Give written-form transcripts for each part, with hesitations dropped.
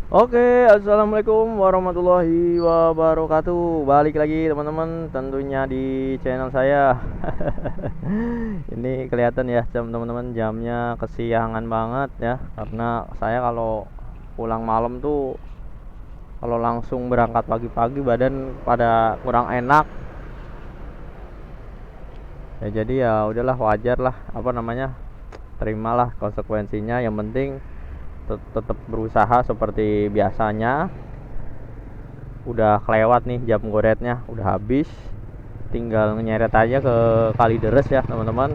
Oke, assalamualaikum warahmatullahi wabarakatuh. Balik lagi teman-teman, tentunya di channel saya. Ini kelihatan ya teman-teman, jamnya kesiangan banget ya, karena saya kalau pulang malam tuh, kalau langsung berangkat pagi-pagi badan pada kurang enak. Ya jadi ya udahlah, wajar lah, apa namanya, terimalah konsekuensinya. Yang penting tetap berusaha seperti biasanya. Udah kelewat nih jam goretnya, udah habis, tinggal nyeret aja ke Kalideres ya teman-teman.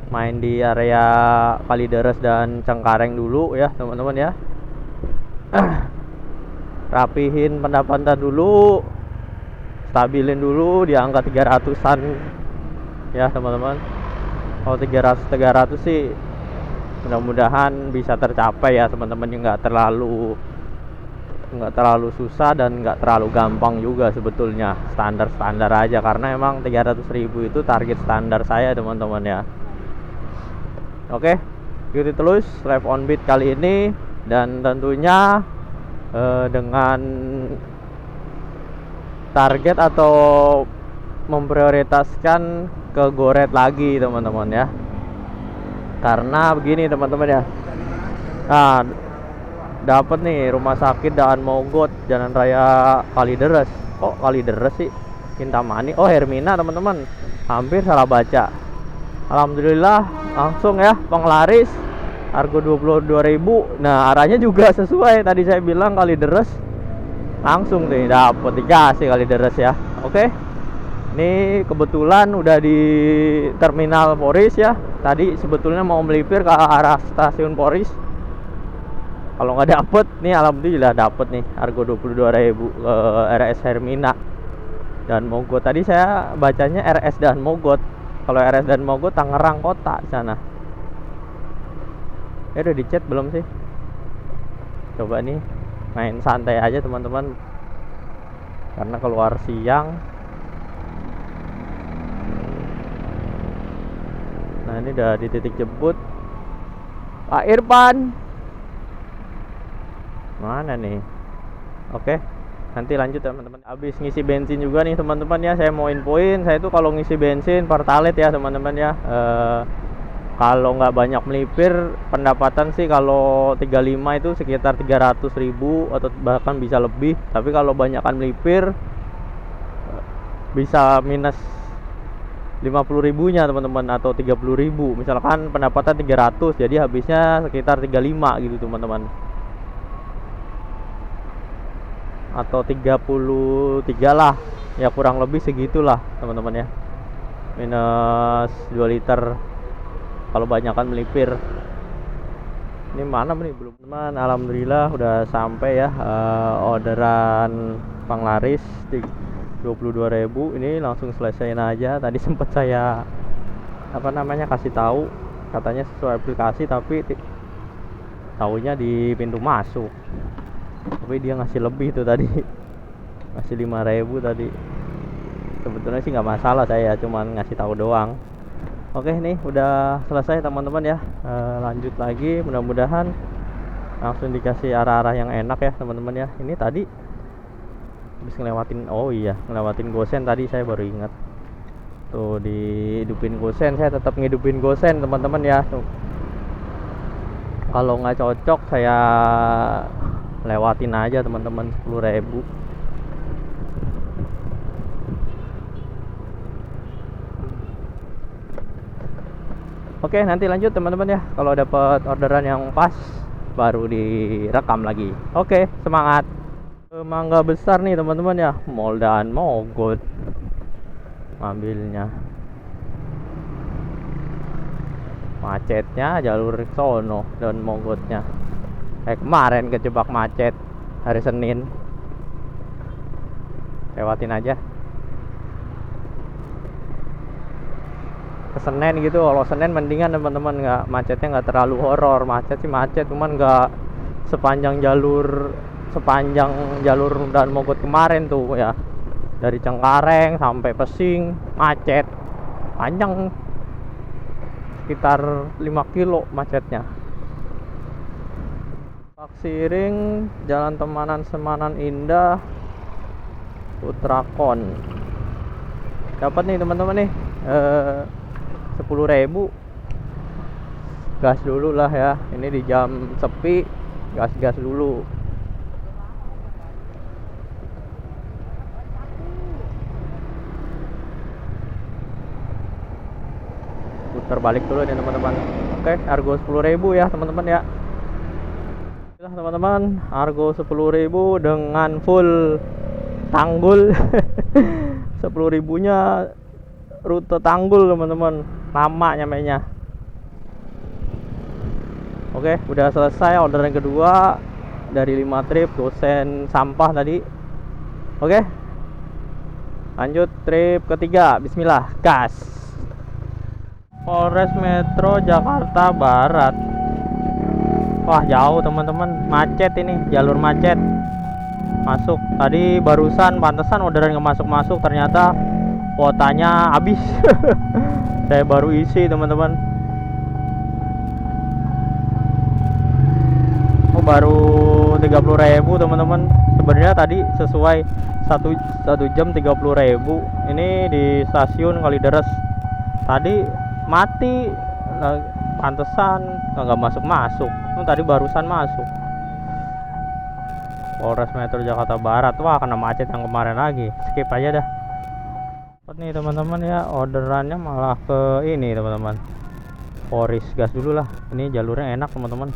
Main di area Kalideres dan Cengkareng dulu ya teman-teman ya. Rapihin pendapatan dulu, stabilin dulu di angka 300-an ya teman-teman. Kalau 300 sih mudah-mudahan bisa tercapai ya teman-teman, nggak terlalu susah dan nggak terlalu gampang juga sebetulnya. Standar-standar aja, karena emang 300.000 itu target standar saya teman-teman ya. Oke, ikuti terus live on beat kali ini, dan tentunya dengan target atau memprioritaskan ke goret lagi teman-teman ya. Karena begini teman-teman ya, nah dapat nih rumah sakit Daan Mogot, Jalan Raya Kalideres. Kok Kalideres sih? Kintamani. Oh, Hermina teman-teman. Hampir salah baca. Alhamdulillah langsung ya penglaris. Harga 22.000. Nah, arahnya juga sesuai. Tadi saya bilang Kalideres. Langsung nih dapat, dikasih Kalideres ya. Oke. Ini kebetulan udah di Terminal Poris ya. Tadi sebetulnya mau melipir ke arah stasiun Poris. Kalau nggak dapet nih, alhamdulillah dapet nih harga 22.000 RS Hermina dan Mogot. Tadi saya bacanya RS dan Mogot. Kalau RS dan Mogot Tangerang kota sana. Udah dicet belum sih? Coba nih main santai aja teman-teman, karena keluar siang. Nah, ini udah di titik jemput Pak Irfan. Mana nih? Oke, nanti lanjut teman-teman. Habis ngisi bensin juga nih teman-teman ya. Saya mau infoin, saya tuh kalau ngisi bensin Pertalite ya teman-teman ya, kalau nggak banyak melipir, pendapatan sih kalau 35 itu sekitar 300.000 atau bahkan bisa lebih. Tapi kalau banyakkan melipir bisa minus 50.000-nya teman-teman, atau 30.000. Misalkan pendapatan 300, jadi habisnya sekitar 35 gitu teman-teman, atau 33 lah ya, kurang lebih segitulah teman-teman ya, minus 2 liter kalau banyakkan melipir. Ini mana nih, belum teman. Alhamdulillah udah sampai ya, orderan penglaris 22.000 ini langsung selesaiin aja. Tadi sempat saya apa namanya kasih tahu, katanya sesuai aplikasi, tapi taunya di pintu masuk. Tapi dia ngasih lebih tuh tadi, ngasih 5.000 tadi. Sebetulnya sih nggak masalah, saya cuman ngasih tahu doang. Oke, nih udah selesai teman-teman ya. Lanjut lagi, mudah-mudahan langsung dikasih arah-arah yang enak ya teman-teman ya. Ini tadi habis ngelewatin, oh iya, ngelewatin Gosen tadi, saya baru ingat tuh dihidupin Gosen. Saya tetap ngidupin Gosen teman-teman ya. Kalau nggak cocok saya lewatin aja teman-teman, 10.000. Oke, nanti lanjut teman-teman ya. Kalau dapat orderan yang pas baru direkam lagi. Oke, semangat. Mangga besar nih teman-teman ya, Moldaan Mogot ngambilnya. Macetnya jalur sono dan Mogotnya. Kemarin kejebak macet hari Senin, lewatin aja ke Senen gitu. Kalau Senen mendingan teman-teman, nggak macetnya, nggak terlalu horor. Macet sih macet, cuman nggak sepanjang jalur dan Mogot kemarin tuh ya. Dari Cengkareng sampai Pesing macet panjang, sekitar 5 kilo macetnya. Siring, Jalan Temanan Semanan Indah, Putrakon. Dapat nih teman-teman nih 10.000. Gas dulu lah ya, ini di jam sepi, gas dulu. Putar balik dulu nih teman-teman. Oke, Argo 10.000 ya teman-teman ya. Inilah teman-teman, Argo 10.000 dengan full tanggul. 10.000-nya rute tanggul teman-teman, lama nyampainya. Oke, udah selesai orderan kedua dari 5 trip dosen sampah tadi. Oke, lanjut trip ketiga. Bismillah, gas. Polres Metro Jakarta Barat. Wah, jauh teman-teman, macet ini, jalur macet. Masuk tadi barusan, pantesan orderan nggak masuk, ternyata kuotanya habis. Saya baru isi teman-teman. Oh, baru 30.000 teman-teman. Sebenarnya tadi sesuai 1 jam 30.000. Ini di stasiun Kalideres. Tadi mati, pantesan nggak masuk. Tadi barusan masuk. Polres Metro Jakarta Barat. Wah, kena macet yang kemarin lagi. Skip aja dah. Nih teman-teman ya, orderannya malah ke ini teman-teman, Poris. Gas dulu lah, ini jalurnya enak teman-teman,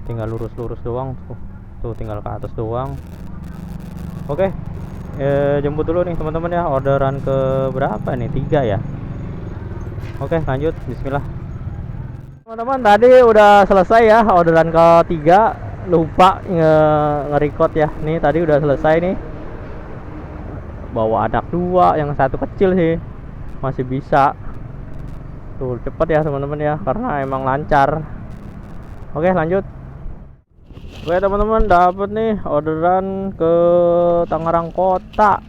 tinggal lurus-lurus doang tuh, tinggal ke atas doang. Oke, jemput dulu nih teman-teman ya, orderan ke berapa nih, 3 ya. Oke, lanjut, bismillah teman-teman. Tadi udah selesai ya orderan ke 3, lupa nge-record ya. Nih tadi udah selesai nih, bawa anak 2, yang 1 kecil sih, masih bisa tuh, cepet ya teman-teman ya, karena emang lancar. Oke, lanjut. Oke teman-teman, dapat nih orderan ke Tangerang Kota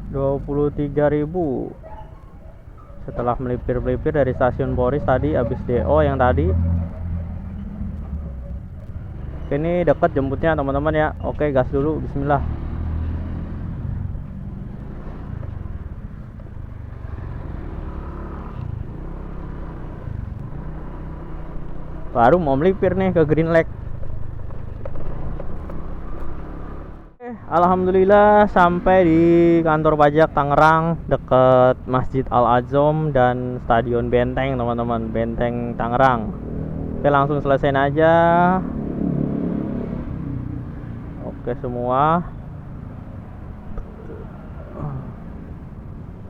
23.000 setelah melipir-melipir dari stasiun Poris tadi, habis DO yang tadi. Ini dekat jemputnya teman-teman ya. Oke, gas dulu, bismillah. Baru mau melipir nih ke Green Lake. Alhamdulillah sampai di kantor pajak Tangerang, deket Masjid Al Azom dan Stadion Benteng teman-teman, Benteng Tangerang. Oke, langsung selesaiin aja. Oke semua.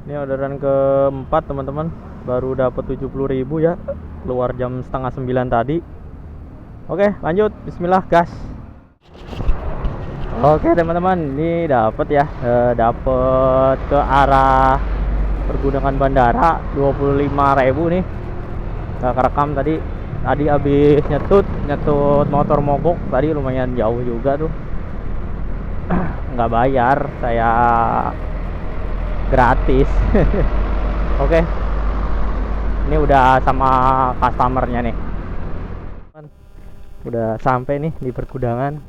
Ini orderan keempat teman-teman, baru dapat 70.000 ya, keluar jam setengah 9 tadi. Oke, lanjut, bismillah, gas. Oke teman-teman, ini dapat ya, dapat ke arah pergudangan bandara 25.000 nih. Gak kerekam tadi habis nyetut motor mogok tadi, lumayan jauh juga tuh. Nggak bayar, saya gratis. Oke, ini udah sama customernya nih, udah sampai nih di pergudangan.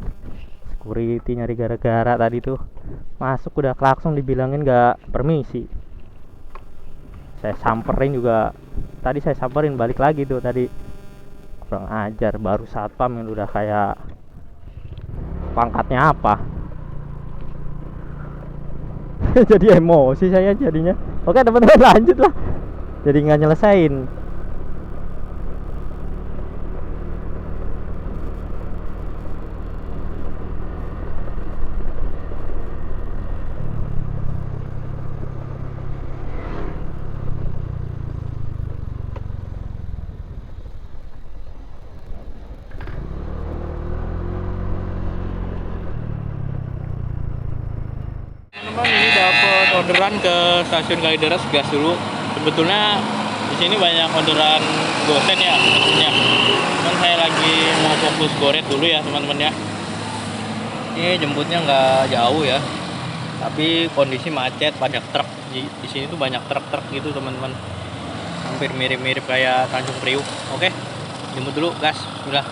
Security nyari gara-gara tadi tuh, masuk udah klakson, dibilangin nggak permisi. Saya samperin juga, tadi saya samperin balik lagi tuh tadi, kurang ajar. Baru satpam yang udah kayak pangkatnya apa. Jadi emosi saya jadinya. Oke teman-teman, lanjut lah, jadi nggak nyelesain. Teman-teman, ini dapat orderan ke stasiun Kalideres, gas dulu. Sebetulnya di sini banyak orderan gosen ya maksudnya. Cuman saya lagi mau fokus goret dulu ya teman-teman ya. Ini jemputnya nggak jauh ya, tapi kondisi macet, banyak truk di sini tuh, banyak truk-truk gitu teman-teman. Hampir mirip-mirip kayak Tanjung Priuk. Oke, jemput dulu, gas, udah.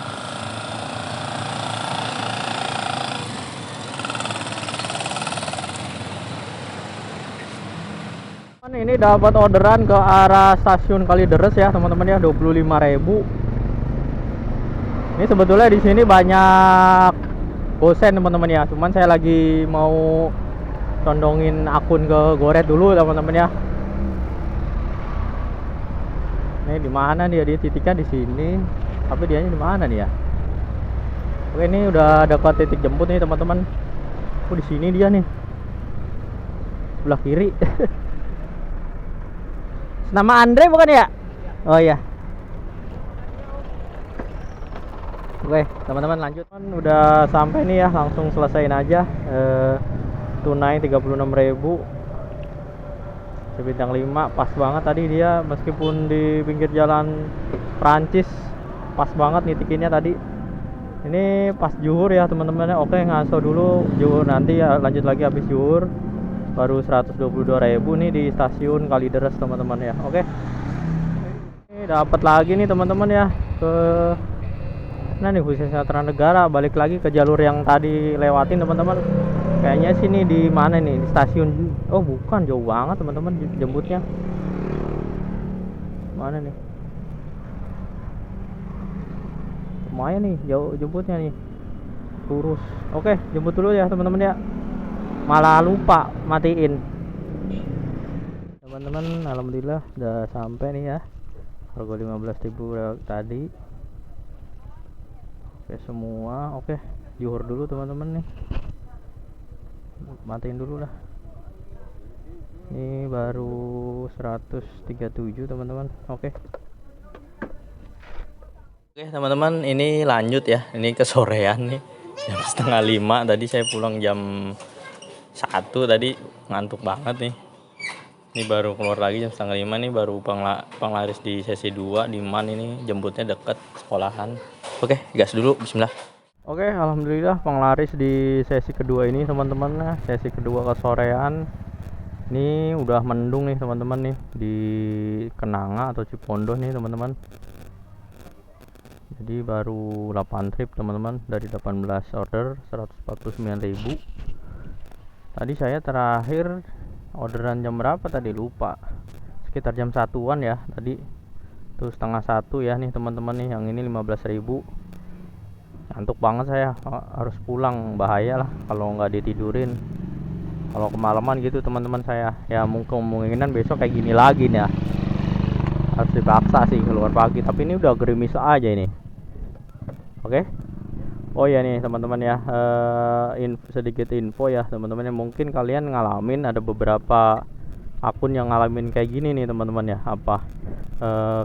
Ini dapat orderan ke arah stasiun Kalideres ya teman-teman ya, 25.000. Ini sebetulnya di sini banyak gosen teman-teman ya, cuman saya lagi mau condongin akun ke Goret dulu teman-teman ya. Ini di mana dia titiknya di sini, tapi dianya di mana nih ya? Oke, ini udah dekat titik jemput nih teman-teman. Oh, di sini dia nih, sebelah kiri. Nama Andre bukan ya? Oh iya. Oke teman-teman, lanjut. Udah sampai nih ya, langsung selesaiin aja. Tunai 36.000. Sebintang 5 pas banget tadi dia, meskipun di pinggir jalan Prancis, pas banget nitikinnya tadi. Ini pas zuhur ya teman-teman. Oke, ngaso dulu zuhur, nanti ya lanjut lagi habis zuhur. Baru 122.000 nih di stasiun Kalideres teman-teman ya. Oke. Ini dapat lagi nih teman-teman ya, ke nah nih khususnya Negara, balik lagi ke jalur yang tadi lewatin teman-teman. Kayaknya sini di mana nih, di stasiun. Oh bukan, jauh banget teman-teman jemputnya. Mana nih? Lumayan nih jauh jemputnya nih, lurus. Oke, jemput dulu ya teman-teman ya, malah lupa matiin teman-teman. Alhamdulillah udah sampai nih ya, harga 15.000 tadi. Oke semua. Oke, juhur dulu teman-teman nih, matiin dulu lah. Ini baru 137 teman-teman. Oke teman-teman, ini lanjut ya. Ini kesorean nih, jam setengah 5. Tadi saya pulang jam 1 tadi, ngantuk banget nih. Ini baru keluar lagi jam setengah 5 nih, baru penglaris di sesi 2 di MAN. Ini jemputnya deket sekolahan. Oke, gas dulu, bismillah. Oke, alhamdulillah penglaris di sesi kedua ini teman-teman. Sesi kedua kesorean. Ini udah mendung nih teman-teman nih, di Kenanga atau Cipondoh nih teman-teman. Jadi baru 8 trip teman-teman, dari 18 order 149.000. Tadi saya terakhir orderan jam berapa tadi, lupa, sekitar jam 1-an ya tadi tuh, setengah 1 ya nih teman-teman nih. Yang ini 15.000. ngantuk banget saya, harus pulang, bahaya lah kalau nggak ditidurin kalau kemalaman gitu teman-teman saya ya. Kemungkinan besok kayak gini lagi nih ya, harus dipaksa sih keluar pagi, tapi ini udah gerimis aja ini. Oke. Oh ya nih teman-teman ya, sedikit info ya teman-teman ya, mungkin kalian ngalamin, ada beberapa akun yang ngalamin kayak gini nih teman-teman ya, apa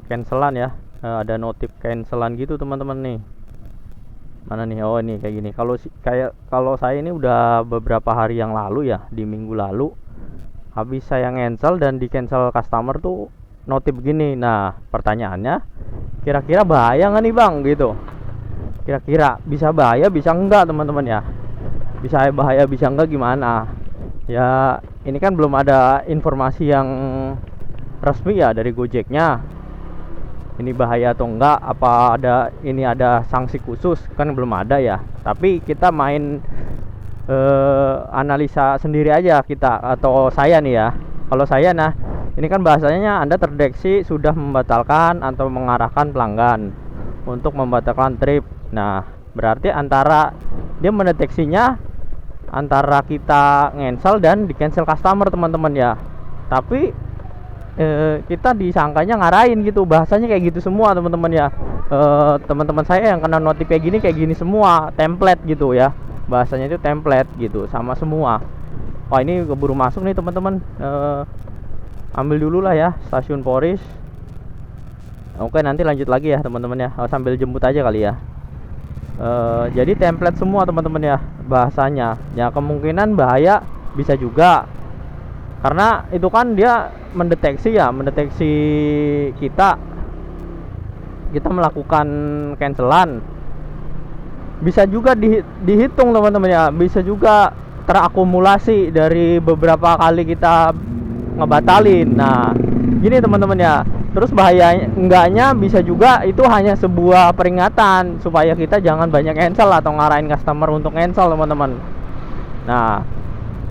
cancelan ya, ada notif cancelan gitu teman-teman nih. Mana nih? Oh ini kayak gini. Kalau saya ini udah beberapa hari yang lalu ya, di minggu lalu habis saya cancel dan di cancel customer tuh notif begini. Nah pertanyaannya, kira-kira bahaya nggak nih bang gitu? Kira-kira bisa bahaya bisa enggak teman-teman ya? Bisa bahaya bisa enggak gimana ya? Ini kan belum ada informasi yang resmi ya dari Gojeknya, ini bahaya atau enggak, apa ada sanksi khusus, kan belum ada ya. Tapi kita main analisa sendiri aja kita, atau saya nih ya. Kalau saya, nah ini kan bahasanya Anda terdeteksi sudah membatalkan atau mengarahkan pelanggan untuk membatalkan trip. Nah berarti antara dia mendeteksinya antara kita cancel dan di cancel customer teman-teman ya. Tapi kita disangkanya ngarahin gitu, bahasanya kayak gitu semua teman-teman ya. Teman-teman saya yang kena notif kayak gini semua, template gitu ya, bahasanya itu template gitu, sama semua. Wah ini keburu masuk nih teman-teman, ambil dulu lah ya stasiun Poris. Oke, nanti lanjut lagi ya teman-teman ya, sambil jemput aja kali ya. Jadi template semua teman-teman ya bahasanya ya. Kemungkinan bahaya bisa juga, karena itu kan dia mendeteksi kita melakukan cancelan. Bisa juga dihitung teman-teman ya, bisa juga terakumulasi dari beberapa kali kita ngebatalin. Nah gini teman-teman ya, terus bahaya enggaknya bisa juga itu hanya sebuah peringatan supaya kita jangan banyak cancel atau ngarahin customer untuk cancel teman-teman. Nah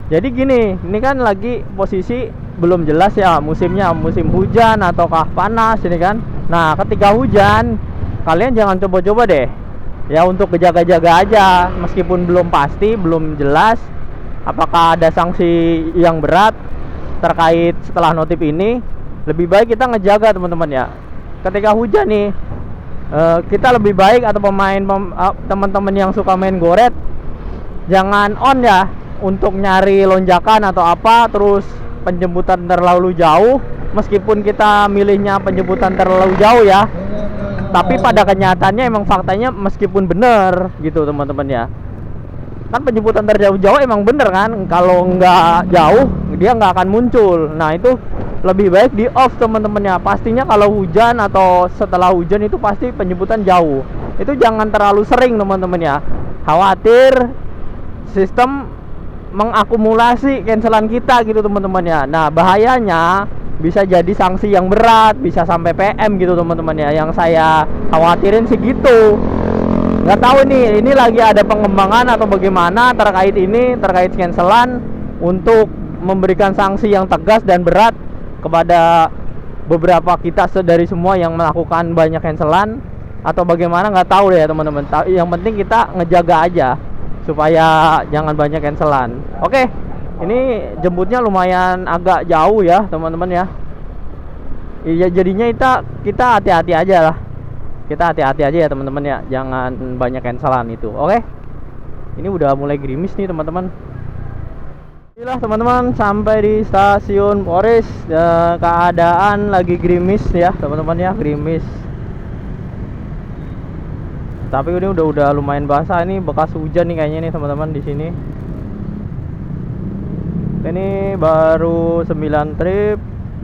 jadi gini, ini kan lagi posisi belum jelas ya musimnya, musim hujan ataukah panas ini kan. Nah, ketika hujan kalian jangan coba-coba deh. Ya untuk kejaga-jaga aja, meskipun belum pasti, belum jelas apakah ada sanksi yang berat terkait setelah notif ini. Lebih baik kita ngejaga teman-teman ya. Ketika hujan nih, kita lebih baik atau teman-teman yang suka main goret jangan on ya untuk nyari lonjakan atau apa, terus penjemputan terlalu jauh. Meskipun kita milihnya penjemputan terlalu jauh ya, tapi pada kenyataannya emang faktanya meskipun bener gitu teman-teman ya, kan penjemputan terjauh-jauh emang bener kan, kalau nggak jauh dia nggak akan muncul. Nah itu lebih baik di off teman-teman ya. Pastinya kalau hujan atau setelah hujan itu pasti penjemputan jauh. Itu jangan terlalu sering teman-teman ya, khawatir sistem mengakumulasi cancelan kita gitu teman-teman ya. Nah bahayanya bisa jadi sanksi yang berat, bisa sampai PM gitu teman-teman ya. Yang saya khawatirin sih gitu. Nggak tahu nih, ini lagi ada pengembangan atau bagaimana terkait cancelan untuk memberikan sanksi yang tegas dan berat kepada beberapa kita dari semua yang melakukan banyak cancelan atau bagaimana, nggak tahu deh ya teman-teman. Yang penting kita ngejaga aja supaya jangan banyak cancelan. Oke, ini jemputnya lumayan agak jauh ya teman-teman ya. Iya jadinya kita hati-hati aja lah. Kita hati-hati aja ya teman-teman ya, jangan banyak cancelan itu. Oke, ini udah mulai gerimis nih teman-teman. Inilah teman-teman, sampai di stasiun Polres. Keadaan lagi gerimis ya teman-teman ya, gerimis. Tapi ini udah lumayan basah, ini bekas hujan nih kayaknya nih teman-teman di sini. Ini baru 9 trip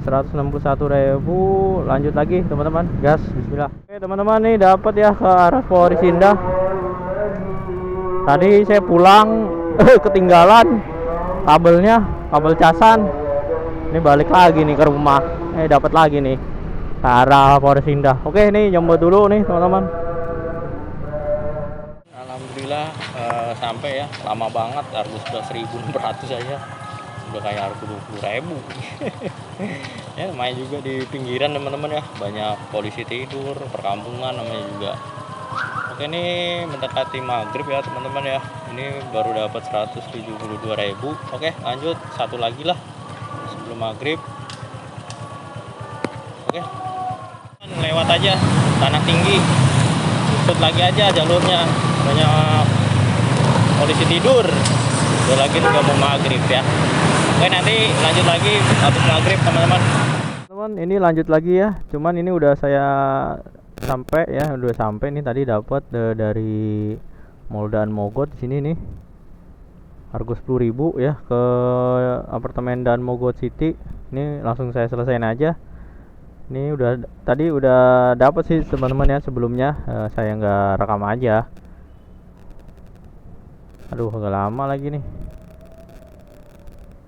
161.000. Lanjut lagi teman-teman, gas, bismillah. Oke teman-teman, nih dapat ya ke arah Polres Indah. Tadi saya pulang ketinggalan kabelnya, kabel casan. Ini balik lagi nih ke rumah. Dapat lagi nih ke arah Polres Indah. Oke, nih jemput dulu nih teman-teman. Alhamdulillah sampai ya. Lama banget, harus 11.600 aja. Udah kayak harus 20.000. Ya lumayan juga di pinggiran teman-teman ya, banyak polisi tidur, perkampungan namanya juga. Oke, ini mendekati maghrib ya teman-teman ya. Ini baru dapat 172.000. Oke, lanjut satu lagi lah sebelum maghrib. Oke, lewat aja tanah tinggi, ikut lagi aja jalurnya, banyak polisi tidur. Udah lagi juga mau maghrib ya. Oke, nanti lanjut lagi habis maghrib teman-teman. Teman, ini lanjut lagi ya. Cuman ini udah saya sampai ya, udah sampai nih. Tadi dapat dari Mall Dan Mogot sini nih, harga 10.000 ya, ke apartemen Dan Mogot City. Ini langsung saya selesaiin aja. Ini tadi udah dapat sih teman-teman ya sebelumnya. Saya nggak rekam aja. Aduh agak lama lagi nih.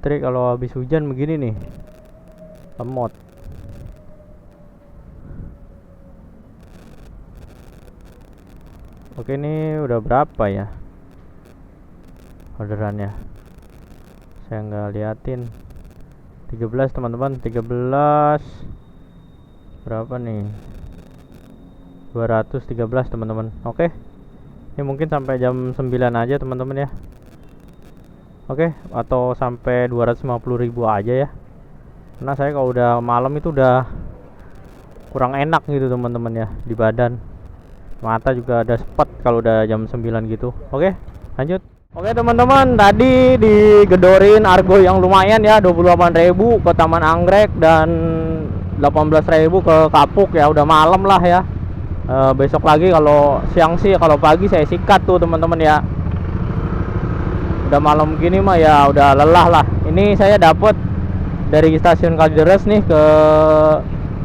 Trik kalau habis hujan begini nih, lemot. Oke, ini udah berapa ya orderannya? Saya nggak liatin. 13 teman-teman, 13 berapa nih? 213 teman-teman. Oke, ini mungkin sampai jam 9 aja teman-teman ya. Oke, atau sampai 250.000 aja ya. Karena saya kalau udah malam itu udah kurang enak gitu teman-teman ya di badan. Mata juga ada spot kalau udah jam 9 gitu. Oke, lanjut. Oke teman-teman, tadi digedorin argo yang lumayan ya, 28.000 ke Taman Anggrek dan 18.000 ke Kapuk ya. Udah malam lah ya. Besok lagi kalau siang sih, kalau pagi saya sikat tuh teman-teman ya. Udah malam gini mah ya udah lelah lah. Ini saya dapat dari stasiun Kalideres nih ke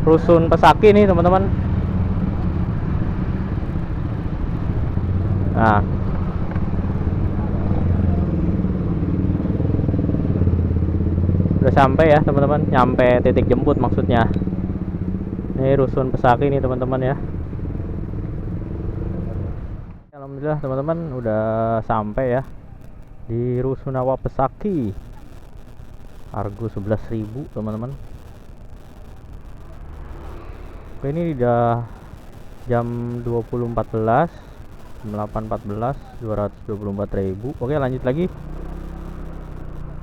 Rusun Pesaki nih teman-teman. Nah, udah sampai ya teman-teman, nyampe titik jemput maksudnya. Ini Rusun Pesaki nih teman-teman ya. Alhamdulillah teman-teman udah sampai ya di Rusunawa Pesaki. Argo 11.000 teman-teman. Oke, ini udah jam 20.14, jam 8.14, 224.000. Oke, lanjut lagi.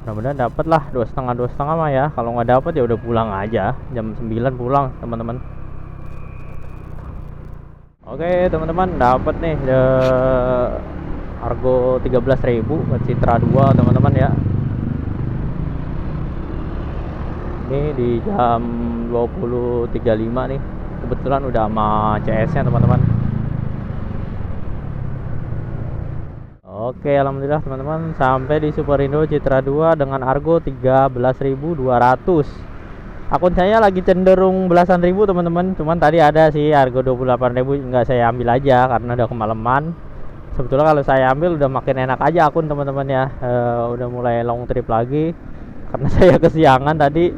Mudah-mudahan dapat lah 2,5 mah ya. Kalau nggak dapat ya udah pulang aja. Jam 9 pulang teman-teman. Oke teman-teman, dapat nih Argo 13.000 buat Citra 2 teman-teman ya. Ini di jam 20.35 nih. Kebetulan udah sama CS nya teman-teman. Oke, alhamdulillah teman-teman, sampai di Superindo Citra 2 dengan Argo 13.200. Akun saya lagi cenderung belasan ribu teman-teman, cuman tadi ada sih Argo 28.000, nggak saya ambil aja karena udah kemalaman. Sebetulnya kalau saya ambil udah makin enak aja akun teman-teman ya. Udah mulai long trip lagi karena saya kesiangan tadi.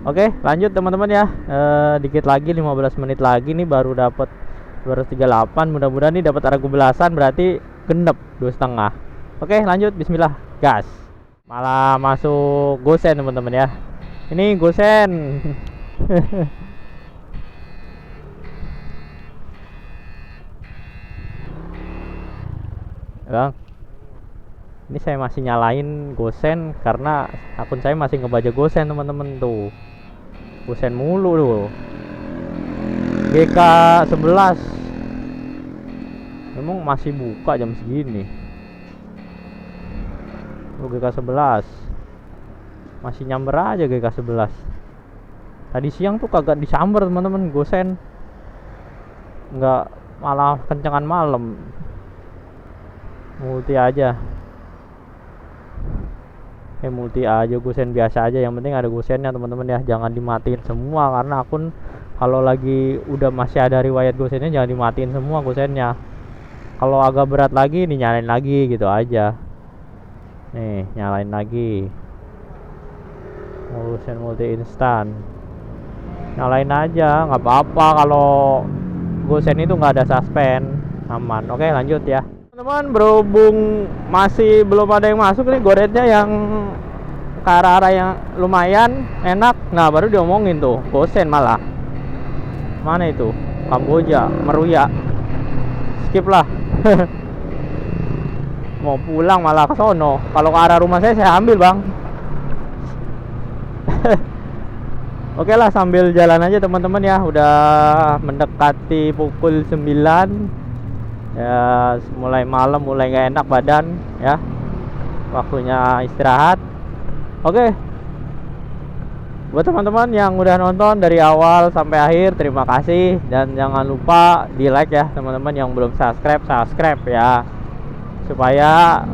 Oke, lanjut teman-teman ya. Dikit lagi, 15 menit lagi nih baru dapat 238. Mudah-mudahan nih dapat Argo belasan, berarti genep 2,5. Oke, lanjut, bismillah, gas. Malah masuk gosen teman-teman ya. Ini gosen. Bang, ini saya masih nyalain gosen karena akun saya masih ngebaca gosen teman-teman tuh. Gosen mulu tuh. GK 11 emang masih buka jam segini. GK 11 masih nyamber aja. GK 11 tadi siang tuh kagak disamber teman-teman, gosen nggak, malah kencengan malam. Multi aja, multi aja, gosen biasa aja, yang penting ada gosennya teman-teman ya. Jangan dimatiin semua karena akun kalau lagi udah masih ada riwayat gosennya jangan dimatiin semua gosennya. Kalau agak berat lagi dinyalain lagi gitu aja. Nih, nyalain lagi. Gosen multi instan, nyalain aja, nggak apa-apa kalau gosen itu nggak ada suspend, aman. Oke, lanjut ya teman-teman. Berhubung masih belum ada yang masuk nih goretnya yang ke arah-arah yang lumayan enak, nah baru diomongin tuh gosen malah. Mana itu? Kamboja, Meruya, skip lah. Mau pulang malah ke sono. Kalau ke arah rumah saya ambil bang. Oke lah, sambil jalan aja teman-teman ya. Udah mendekati pukul 9 ya, mulai malam, mulai gak enak badan ya, waktunya istirahat. Oke, buat teman-teman yang udah nonton dari awal sampai akhir, terima kasih. Dan jangan lupa di like ya teman-teman. Yang belum subscribe ya, supaya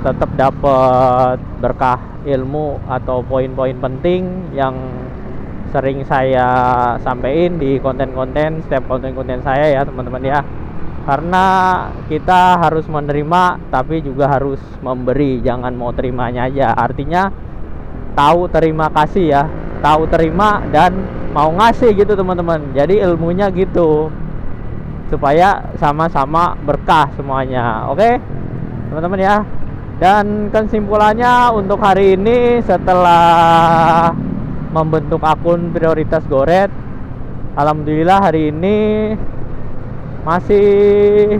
tetap dapat berkah ilmu atau poin-poin penting yang sering saya sampaikan di konten-konten, setiap konten-konten saya ya teman-teman ya. Karena kita harus menerima tapi juga harus memberi, jangan mau terimanya aja. Artinya tahu terima kasih ya, tahu terima dan mau ngasih gitu teman-teman. Jadi ilmunya gitu, supaya sama-sama berkah semuanya. Oke teman-teman ya. Dan kesimpulannya untuk hari ini, setelah membentuk akun prioritas Goret, alhamdulillah hari ini masih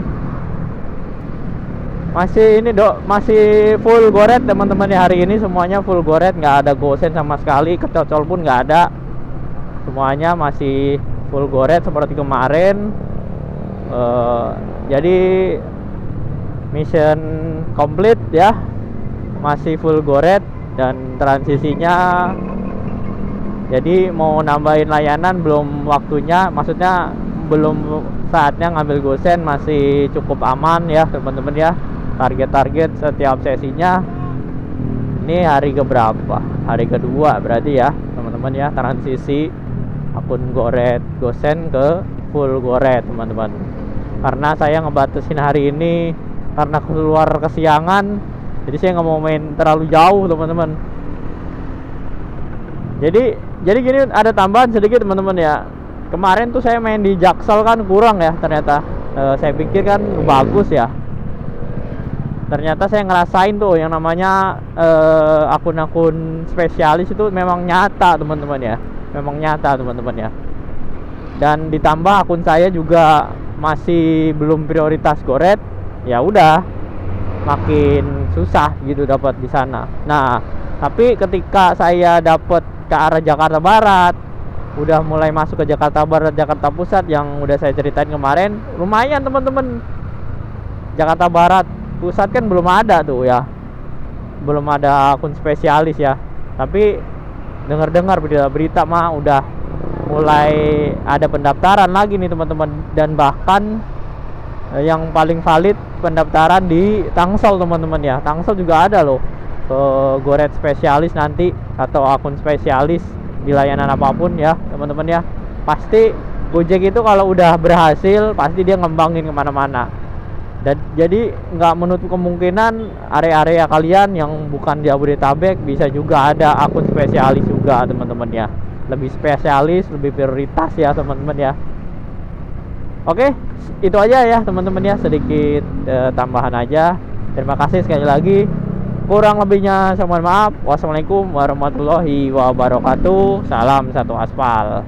masih full Goret teman-teman ya. Hari ini semuanya full Goret, nggak ada gosen sama sekali, kecocol pun nggak ada. Semuanya masih full Goret seperti kemarin. Jadi mission complete ya, masih full Goret. Dan transisinya, jadi mau nambahin layanan belum waktunya, maksudnya belum saatnya ngambil gosen, masih cukup aman ya teman-teman ya. Target-target setiap sesinya ini hari keberapa? Hari kedua berarti ya teman-teman ya, transisi akun Goret gosen ke full Goret teman-teman. Karena saya ngebatasin hari ini karena keluar kesiangan, jadi saya nggak mau main terlalu jauh teman-teman. Jadi gini, ada tambahan sedikit teman-teman ya. Kemarin tuh saya main di Jaksel kan kurang ya ternyata. Saya pikir kan bagus ya. Ternyata saya ngerasain tuh yang namanya akun-akun spesialis itu memang nyata teman-teman ya, memang nyata teman-teman ya. Dan ditambah akun saya juga masih belum prioritas Goret, ya udah makin susah gitu dapat di sana. Nah, tapi ketika saya dapat ke arah Jakarta Barat, udah mulai masuk ke Jakarta Barat, Jakarta Pusat yang udah saya ceritain kemarin, lumayan teman-teman. Jakarta Barat, Pusat kan belum ada tuh ya, belum ada akun spesialis ya. Tapi dengar-dengar berita-berita mah udah mulai ada pendaftaran lagi nih teman-teman. Dan bahkan yang paling valid pendaftaran di Tangsel teman-teman ya. Tangsel juga ada loh Goret spesialis nanti, atau akun spesialis di layanan apapun ya teman-teman ya. Pasti Gojek itu kalau udah berhasil pasti dia ngembangin kemana-mana. Dan jadi nggak menutup kemungkinan area-area kalian yang bukan di Jabodetabek bisa juga ada akun spesialis juga teman-teman ya. Lebih spesialis, lebih prioritas ya teman-teman ya. Oke, itu aja ya teman-teman ya, sedikit tambahan aja. Terima kasih sekali lagi. Kurang lebihnya saya mohon maaf. Wassalamualaikum warahmatullahi wabarakatuh. Salam satu aspal.